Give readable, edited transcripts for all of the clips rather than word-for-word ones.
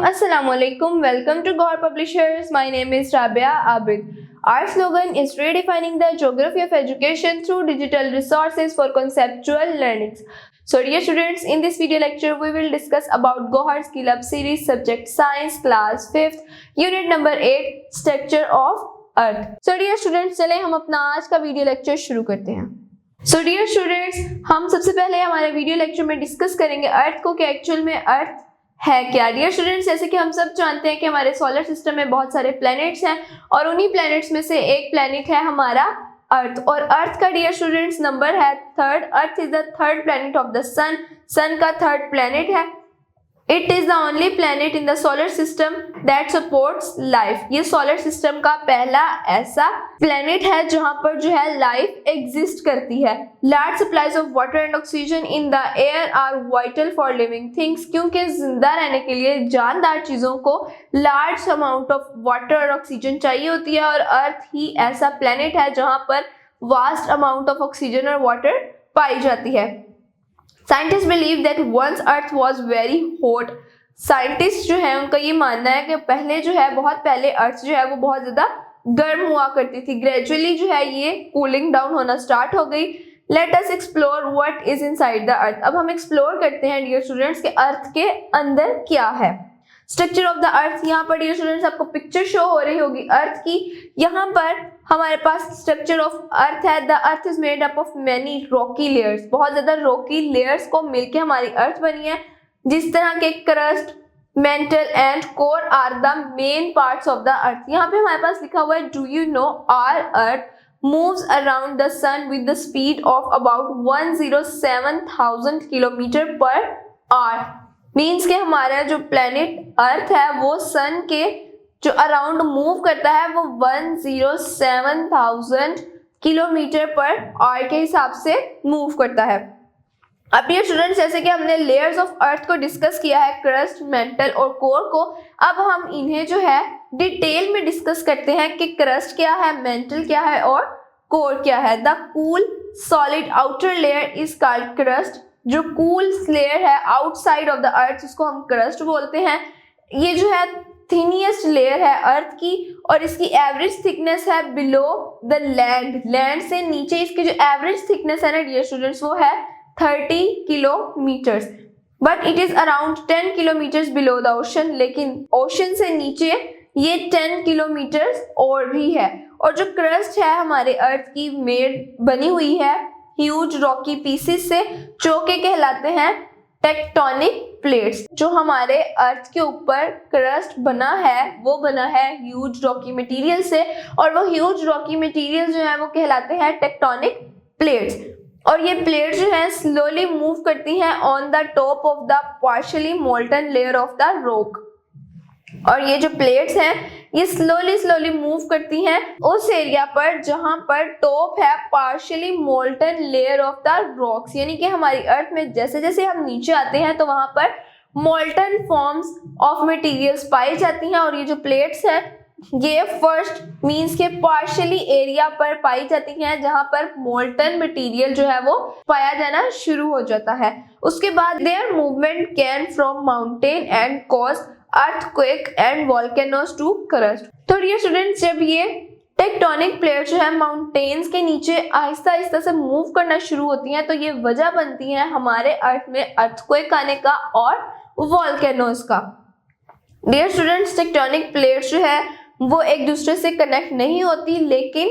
Assalamu alaikum. Welcome to Gaur Publishers. My name is Rabia Abid. Our slogan is redefining the geography of education through digital resources for conceptual learnings. So dear students, in this video lecture we will discuss about Gohar Skill Up series subject Science class 5th unit number 8 structure of earth. So dear students, चले हम अपना आज का video lecture शुरू करते हैं. So dear students, हम सबसे पहले हमारे वीडियो लेक्चर में डिस्कस करेंगे अर्थ को कि एक्चुअल में अर्थ है क्या. डियर स्टूडेंट्स, जैसे कि हम सब जानते हैं कि हमारे सोलर सिस्टम में बहुत सारे प्लैनेट्स हैं और उन्हीं प्लैनेट्स में से एक प्लैनेट है हमारा अर्थ. और अर्थ का डियर स्टूडेंट्स नंबर है third. Earth is the third planet of the sun. Sun का थर्ड प्लैनेट है. It is the only planet in the solar system that supports life. ये सोलर सिस्टम का पहला ऐसा प्लैनेट है जहां पर जो है लाइफ एग्जिस्ट करती है. Large supplies of water and oxygen in the air are vital for living things. क्योंकि जिंदा रहने के लिए जानदार चीजों को लार्ज अमाउंट ऑफ वाटर और ऑक्सीजन चाहिए होती है और अर्थ ही ऐसा प्लैनेट है जहां पर वास्ट अमाउंट ऑफ ऑक्सीजन और वाटर पाई जाती है. Scientists believe that once Earth was very hot. Scientist जो है उनका ये मानना है कि पहले जो है बहुत पहले अर्थ जो है वो बहुत ज्यादा गर्म हुआ करती थी. ग्रेजुअली जो है ये कूलिंग डाउन होना स्टार्ट हो गई. Let us explore what is inside the earth. अब हम एक्सप्लोर करते हैं डियर स्टूडेंट्स के अर्थ के अंदर क्या है. Structure of the earth. यहाँ पर डियर स्टूडेंट्स आपको पिक्चर शो हो रही होगी अर्थ की. यहाँ पर हमारे पास स्ट्रक्चर ऑफ अर्थ है. The earth is made up of many Rocky layers. बहुत ज्यादा रॉकी लेयर्स को मिलके हमारी अर्थ बनी है. जिस तरह के crust, mantle and core are the main parts of the earth. यहाँ पे हमारे पास लिखा हुआ है do you know our earth moves around the sun with the speed of about 107,000 kilometre per hour. Means के हमारा जो प्लेनेट अर्थ है वो सन के जो अराउंड मूव करता है वो 107,000 किलोमीटर पर आवर के हिसाब से मूव करता है. अब ये स्टूडेंट्स, जैसे कि हमने लेयर्स ऑफ अर्थ को डिस्कस किया है, क्रस्ट, मेंटल और कोर को, अब हम इन्हें जो है डिटेल में डिस्कस करते हैं कि क्रस्ट क्या है, मेंटल क्या है और कोर क्या है. The cool solid outer layer is called crust. जो कूल लेयर है आउटसाइड ऑफ द अर्थ उसको हम क्रस्ट बोलते हैं. ये जो है थिनीएस्ट लेयर है अर्थ की और इसकी एवरेज थिकनेस है बिलो द लैंड. लैंड से नीचे इसकी जो एवरेज थिकनेस है ना डियर स्टूडेंट्स वो है 30 kilometres. But it is around 10 kilometres below the ocean. लेकिन ओशन से नीचे ये 10 किलोमीटर्स और भी है. और जो क्रस्ट है हमारे अर्थ की मेड बनी हुई है ह्यूज रॉकी पीसेस से, जो के कहलाते हैं टेक्टोनिक प्लेट्स. जो हमारे अर्थ के ऊपर क्रस्ट बना है वो बना है ह्यूज रॉकी मटेरियल से और वो ह्यूज रॉकी मटेरियल जो है वो कहलाते हैं टेक्टोनिक प्लेट्स. और ये प्लेट्स जो है स्लोली मूव करती हैं on the top of the partially molten layer of the rock. और ये जो प्लेट्स हैं ये स्लोली मूव करती हैं उस एरिया पर जहां पर टॉप है partially molten layer of the rocks. यानी कि हमारी अर्थ में जैसे जैसे हम नीचे आते हैं तो वहां पर मोल्टन फॉर्म्स ऑफ मटेरियल्स पाई जाती हैं. और ये जो प्लेट्स हैं ये फर्स्ट मींस के पार्शियली एरिया पर पाई जाती हैं जहां पर मोल्टन मटेरियल जो है वो पाया जाना शुरू हो जाता है. उसके बाद their movement can from mountain and cause earthquake and volcanoes to crust. तो डियर स्टूडेंट्स, जब ये टेक्टोनिक प्लेट्स जो है माउंटेन्स के नीचे आहिस्ता आहिस्ता से मूव करना शुरू होती हैं तो ये वजह बनती है हमारे अर्थ में अर्थक्वेक आने का और वोल्केनोस का. डियर स्टूडेंट्स, टेक्टोनिक प्लेट्स जो है वो एक दूसरे से कनेक्ट नहीं होती लेकिन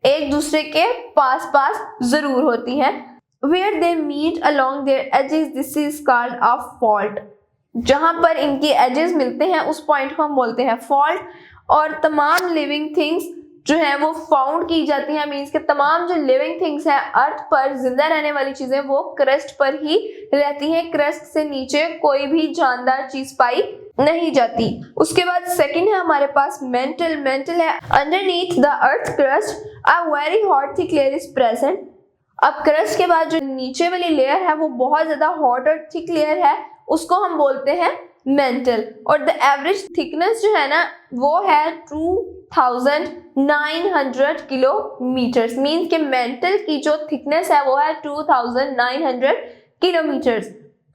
एक दूसरे के पास पास जरूर होती हैं. Where they meet along their edges this is called a fault. जहां पर इनकी एजेस मिलते हैं उस पॉइंट को हम बोलते हैं फॉल्ट. और तमाम लिविंग थिंग्स जो है वो फाउंड की जाती हैं. मीन्स के तमाम जो लिविंग थिंग्स हैं अर्थ पर जिंदा रहने वाली चीजें वो क्रस्ट पर ही रहती हैं. क्रस्ट से नीचे कोई भी जानदार चीज पाई नहीं जाती. उसके बाद सेकंड है हमारे पास मेंटल. मेंटल है underneath the earth crust a very hot thick layer is present. अब क्रस्ट के बाद जो नीचे वाली लेयर है वो बहुत ज्यादा हॉट और थिक लेयर है, उसको हम बोलते हैं मेंटल. और द एवरेज थिकनेस जो है ना वो है 2900 किलोमीटर्स. मीन्स के मेंटल की जो थिकनेस है वो है 2900 किलोमीटर्स.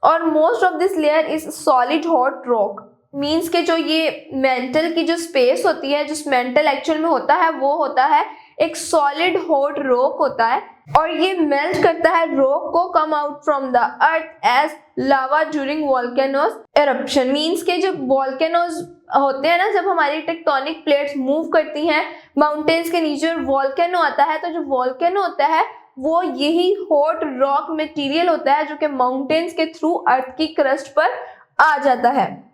और most of this layer is solid hot rock. Means के जो ये मेंटल की जो स्पेस होती है, जो मेंटल एक्चुअल में होता है वो होता है एक सॉलिड हॉट रॉक होता है और ये मेल्ट करता है रॉक को come out from the earth as lava during volcanoes eruption. Means के जब वोल्केनोस होते हैं ना, जब हमारी टेक्टोनिक प्लेट्स मूव करती हैं माउंटेन्स के नीचे और वोल्केनो आता है, तो जो वोल्केनो होता है वो यही हॉट रॉक मटेरियल होता है जो कि माउंटेन्स के थ्रू अर्थ की क्रस्ट पर आ जाता है।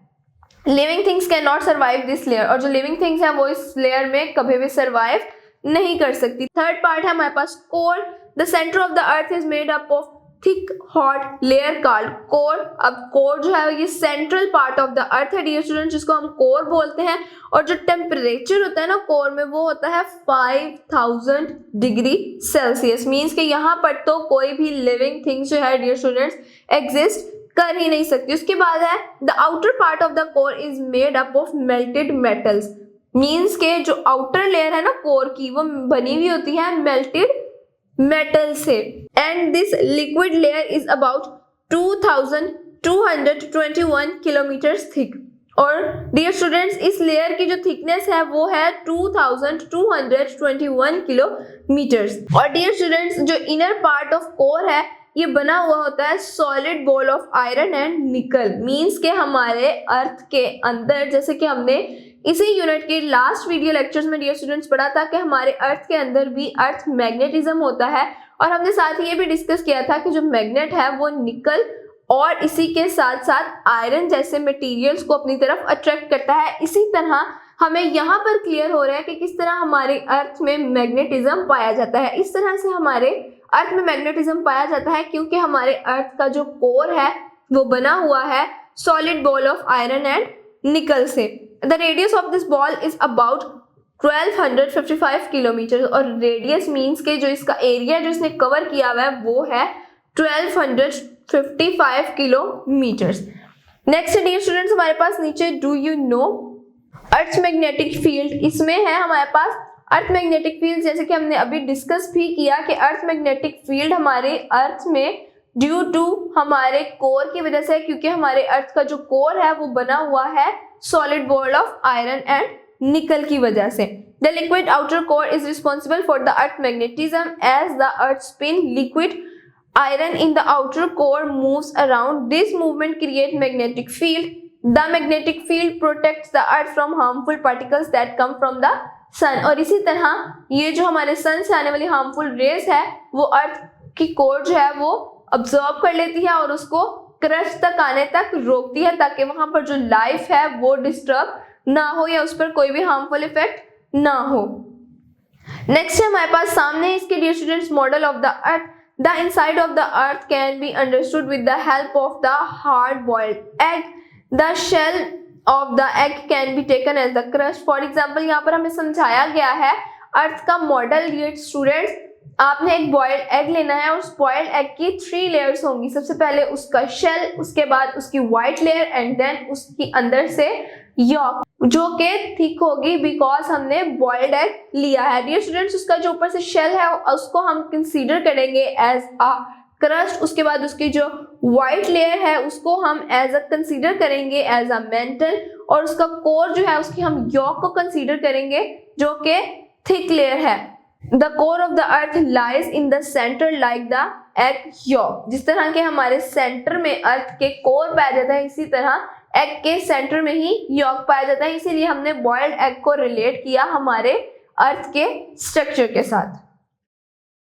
Living things can not survive this layer, और जो लिविंग थिंग्स हैं वो इस लेयर में कभी भी सर्वाइव नहीं कर सकती। थर्ड पार्ट है हमारे पास core. The centre of the earth is made up of thick hot layer called core. अब कोर जो है ये central part of the earth है डियर स्टूडेंट, जिसको हम कोर बोलते हैं। और जो टेम्परेचर होता है ना कोर में वो होता है 5000 डिग्री सेल्सियस। मीन्स कि यहाँ पर तो कोई भी लिविंग थिंग्स जो है डियर स्टूडेंट्स एग्जिस्ट कर ही नहीं सकती। उसके बाद है the outer part of the core is made up of melted metals. Means के जो आउटर लेयर है ना कोर की वो बनी हुई होती है मेल्टेड मेटल से। And this liquid layer is about 2221 kilometres thick. और डियर स्टूडेंट्स इस लेयर की जो थिकनेस है वो है 2221 किलोमीटर्स। और डियर स्टूडेंट्स जो इनर पार्ट ऑफ कोर है ये बना हुआ होता है solid ball of iron and निकल। मीन्स के हमारे अर्थ के अंदर, जैसे कि हमने इसी यूनिट के लास्ट वीडियो लेक्चर्स में डियर स्टूडेंट्स पढ़ा था कि हमारे अर्थ के अंदर भी अर्थ मैग्नेटिज्म होता है। और हमने साथ ही ये भी डिस्कस किया था कि जो मैग्नेट है वो निकल और इसी के साथ साथ आयरन जैसे मटेरियल्स को अपनी तरफ अट्रैक्ट करता है। इसी तरह हमें यहाँ पर क्लियर हो रहा है कि किस तरह हमारे अर्थ में मैग्नेटिज्म पाया जाता है। इस तरह से हमारे अर्थ में मैग्नेटिज्म पाया जाता है क्योंकि हमारे अर्थ का जो कोर है वो बना हुआ है solid ball of iron and nickel से। The radius of this ball is about 1255 kilometre. और रेडियस मीन्स के जो इसका एरिया जो इसने कवर किया हुआ है वो है 1255 किलोमीटर्स। नेक्स्ट डियर स्टूडेंट्स हमारे पास नीचे do you no earth magnetic field. इसमें है हमारे पास अर्थ मैग्नेटिक फील्ड, जैसे कि हमने अभी डिस्कस भी किया कि अर्थ मैग्नेटिक फील्ड हमारे अर्थ में ड्यू टू हमारे कोर की वजह से, क्योंकि हमारे अर्थ का जो कोर है वो बना हुआ है solid ball of iron and nickel की वजह से। The liquid outer core is responsible for the earth magnetism as the earth spin liquid iron in the outer core moves around. This movement create magnetic field. The magnetic field protects the earth from harmful particles that come from the sun. और इसी तरह ये जो हमारे सन से आने वाली harmful rays है वो अर्थ की कोर जो है वो ऑब्जर्व कर लेती है और उसको क्रस्ट तक आने तक रोकती है ताकि वहां पर जो लाइफ है वो डिस्टर्ब ना हो या उस पर कोई भी हार्मफुल इफेक्ट ना हो। नेक्स्ट है हमारे पास सामने इसके dear students model of the earth. The inside of the earth can be understood with the help of the hard boiled egg. The shell of the egg can be taken as the crust. For example यहाँ पर हमें समझाया गया है अर्थ का model. Dear students आपने एक boiled egg लेना है और उस बॉइल्ड एग की 3 लेयर्स होंगी। सबसे पहले उसका शेल, उसके बाद उसकी व्हाइट लेयर एंड देन उसकी अंदर से यॉक जो कि थिक होगी बिकॉज हमने बॉइल्ड एग लिया है। डियर स्टूडेंट्स उसका जो ऊपर से शेल है उसको हम कंसीडर करेंगे एज अ क्रस्ट। उसके बाद उसकी जो व्हाइट लेयर है उसको हम एज अ कंसीडर करेंगे एज अ मेंटल। और उसका कोर जो है उसकी हम यॉक को कंसीडर करेंगे जो कि थिक लेयर है। The core of the earth lies in the centre like the egg York. जिस तरह के हमारे सेंटर में अर्थ के कोर पाया जाता है इसी तरह एग के सेंटर में ही यॉक पाया जाता है। इसीलिए हमने बॉइल्ड एग को रिलेट किया हमारे अर्थ के स्ट्रक्चर के साथ।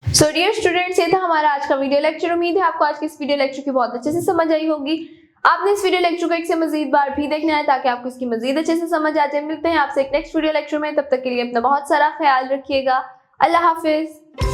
सो डियर स्टूडेंट्स ये था हमारा आज का वीडियो लेक्चर। उम्मीद है आपको आज की इस वीडियो लेक्चर की बहुत अच्छे से समझ आई होगी। आपने इस वीडियो लेक्चर को एक से मजीद बार भी देखना है ताकि आपको इसकी मजीद अच्छे से समझ आ जाए। मिलते हैं आपसे एक नेक्स्ट वीडियो लेक्चर में, तब तक के लिए अपना बहुत सारा ख्याल रखिएगा। अल्लाह हाफिज।